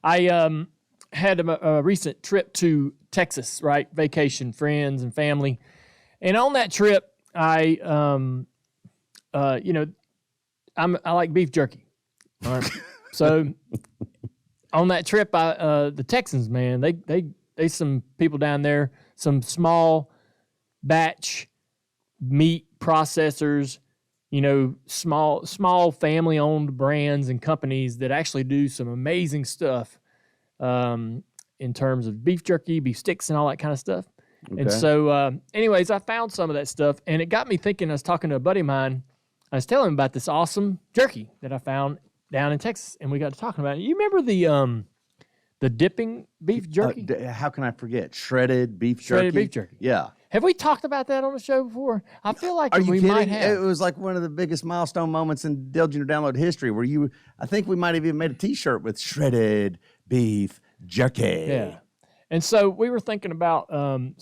I had a recent trip to Texas, right? Vacation, friends and family. And on that trip, I like beef jerky. All right. So on that trip, the Texans, man, they some people down there, some small batch meat processors, small family-owned brands and companies that actually do some amazing stuff in terms of beef jerky, beef sticks, and all that kind of stuff. Okay. And so, anyways, I found some of that stuff, and it got me thinking. I was talking to a buddy of mine. I was telling him about this awesome jerky that I found down in Texas, and we got to talking about it. You remember the dipping beef jerky? How can I forget? Shredded beef jerky? Shredded beef jerky. Yeah. Have we talked about that on the show before? I feel like we kidding? Might have. It was like one of the biggest milestone moments in Dale Jr. Download history where I think we might have even made a T-shirt with shredded beef jerky. Yeah. And so we were thinking about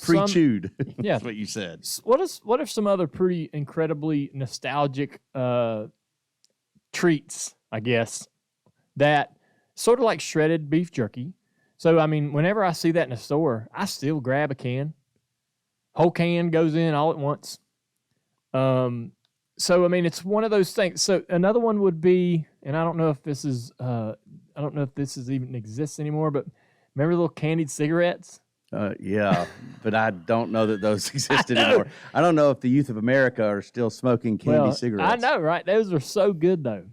pre-chewed. Yeah. That's what you said. What are some other pretty incredibly nostalgic treats, I guess, that sort of like shredded beef jerky. So, I mean, whenever I see that in a store, I still grab a can. Whole can goes in all at once. So, I mean, it's one of those things. So another one would be, and I don't know if this is even exists anymore, but remember little candied cigarettes? Yeah, but I don't know that those exist anymore. I don't know if the youth of America are still smoking candy cigarettes. I know, right? Those are so good, though.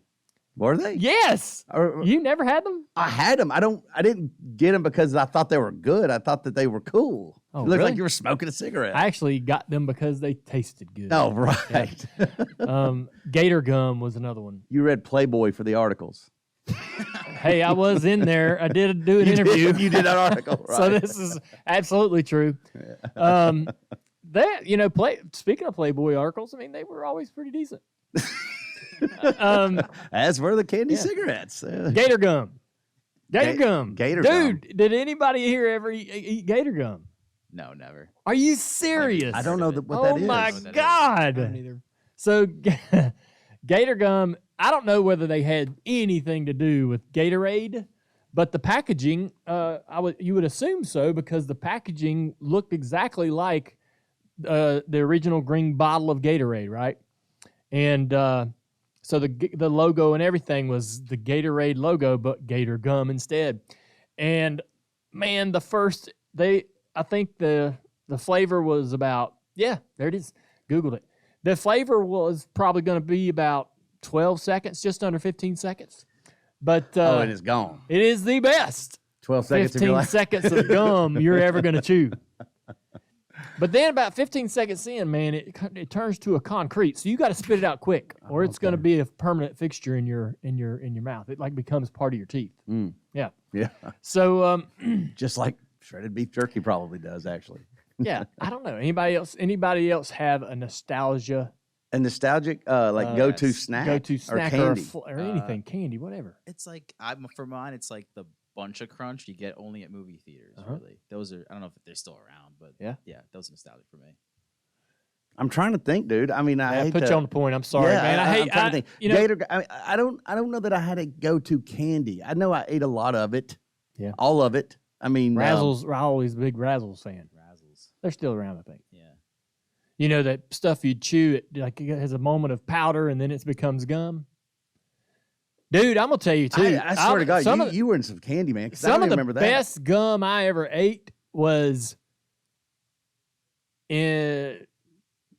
Were they? Yes. You never had them? I had them. I didn't get them because I thought they were good. I thought that they were cool. Oh, it looked really? like you were smoking a cigarette. I actually got them because they tasted good. Oh, right. Yeah. Gatorgum was another one. You read Playboy for the articles. Hey, I was in there. I did do an interview. You did an article, right? So this is absolutely true. Speaking of Playboy articles, I mean, they were always pretty decent. As were the candy cigarettes. Gatorgum. Gatorgum. Dude, did anybody here ever eat Gatorgum? No, never. Are you serious? I don't know what that is. Oh, my God. I don't either. So, Gatorgum, I don't know whether they had anything to do with Gatorade, but the packaging, you would assume so because the packaging looked exactly like the original green bottle of Gatorade, right? And so the logo and everything was the Gatorade logo, but Gatorgum instead. And man, I think the flavor was about, there it is. Googled it. The flavor was probably going to be about 12 seconds, just under 15 seconds. But and it's gone. It is the best 12 seconds 15 seconds of gum you're ever going to chew. But then about 15 seconds in, man, it turns to a concrete. So you got to spit it out quick, or it's going to be a permanent fixture in your mouth. It like becomes part of your teeth. Mm. Yeah. Yeah. So just like shredded beef jerky probably does, actually. Yeah, I don't know. Anybody else have a nostalgia? A nostalgic go-to snack? Go-to snack or candy? or anything, candy, whatever. It's like, for mine, it's like the bunch of crunch you get only at movie theaters, really. Those are, I don't know if they're still around, but yeah, those are nostalgic for me. I'm trying to think, dude. I mean, I hate put you on the point. I'm sorry, man. I'm trying to think. I don't know that I had a go-to candy. I know I ate a lot of it. Yeah. All of it. I mean, Razzles. I'm always a big Razzles fan. They're still around, I think. Yeah. You know that stuff you chew, it has a moment of powder and then it becomes gum. Dude, I'm gonna tell you too. I swear to God, you were in some candy, man. Some of the best gum I ever ate was in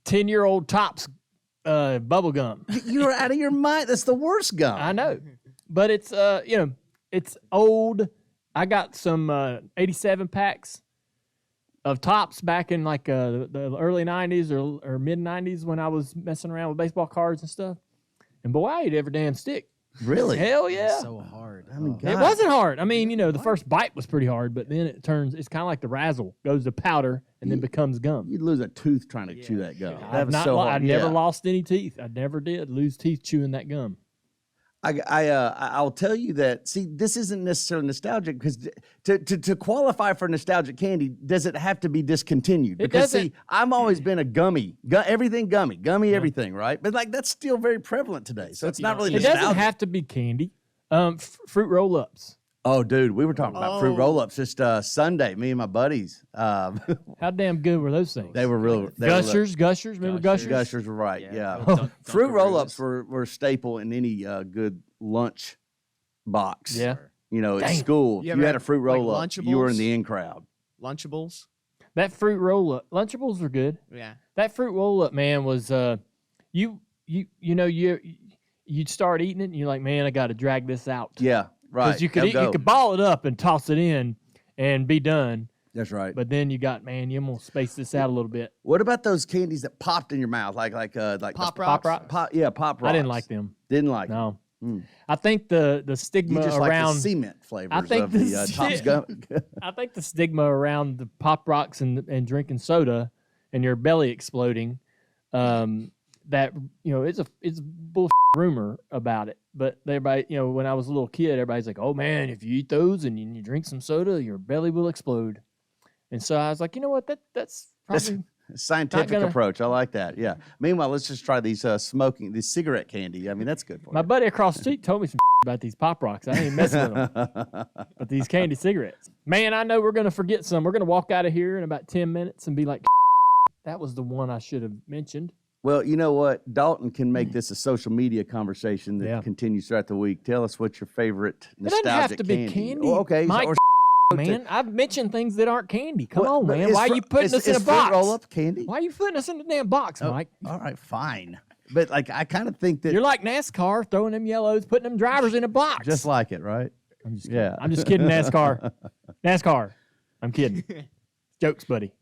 10-year-old Tops bubble gum. You're out of your mind. That's the worst gum. I know, but it's it's old. I got some 87 packs of Tops back in like the early 90s or mid 90s when I was messing around with baseball cards and stuff. And boy, I ate every damn stick. Really? Hell yeah. It's so hard. I mean, it wasn't hard. I mean, the first bite was pretty hard, but then it's kind of like the Razzle. Goes to powder and then becomes gum. You'd lose a tooth trying to chew that gum. I've never lost any teeth. I never did lose teeth chewing that gum. I'll tell you that. See, this isn't necessarily nostalgic because to qualify for nostalgic candy, does it have to be discontinued? Because see, I've always been a everything gummy, everything, right? But like that's still very prevalent today, so it's not really nostalgic. It doesn't have to be candy. Fruit roll-ups. Oh, dude, we were talking about fruit roll-ups just Sunday. Me and my buddies. How damn good were those things? They were real. Gushers. Remember Gushers? Gushers were right. Yeah. Fruit Dunkaroos. roll-ups were a staple in any good lunch box. Yeah. You know, at Dang. school, You if you ever had a had, fruit like, roll-up, you were in Lunchables? the in crowd. Lunchables. That fruit roll up, Lunchables were good. Yeah. That fruit roll up, man, was you'd start eating it, and you're like, man, I got to drag this out. Yeah, right. Because you could ball it up and toss it in and be done. That's right. But then you got, man, you're gonna space this out a little bit. What about those candies that popped in your mouth, like Pop the- Rocks? Rocks? Pop rocks. I didn't like them. Didn't like them. No. Mm. I think the You stigma just like around the cement flavors I think of the Topps gum. I think the stigma around the Pop Rocks and drinking soda and your belly exploding, that it's a bull rumor about it. But everybody, when I was a little kid, everybody's like, "Oh man, if you eat those and you drink some soda, your belly will explode." And so I was like, you know what? That's probably Scientific approach. I like that. Yeah. Meanwhile, let's just try these this cigarette candy. I mean, that's good for my you. buddy across the street told me some about these Pop Rocks. I ain't messing with them. But these candy cigarettes, man, I know we're gonna forget some. We're gonna walk out of here in about 10 minutes and be like, that was the one I should have mentioned. Well, you know what? Dalton can make this a social media conversation that continues throughout the week. Tell us what's your favorite It doesn't nostalgic have to be candy. Oh, okay. Mike, man, I've mentioned things that aren't candy. Come on, but man. Why are you putting us in a box? Roll up candy. Why are you putting us in the damn box, Mike? All right, fine. But like, I kind of think that You're like NASCAR, throwing them yellows, putting them drivers in a box. just like it, right? I'm just kidding. I'm just kidding, NASCAR. NASCAR. I'm kidding. Jokes, buddy.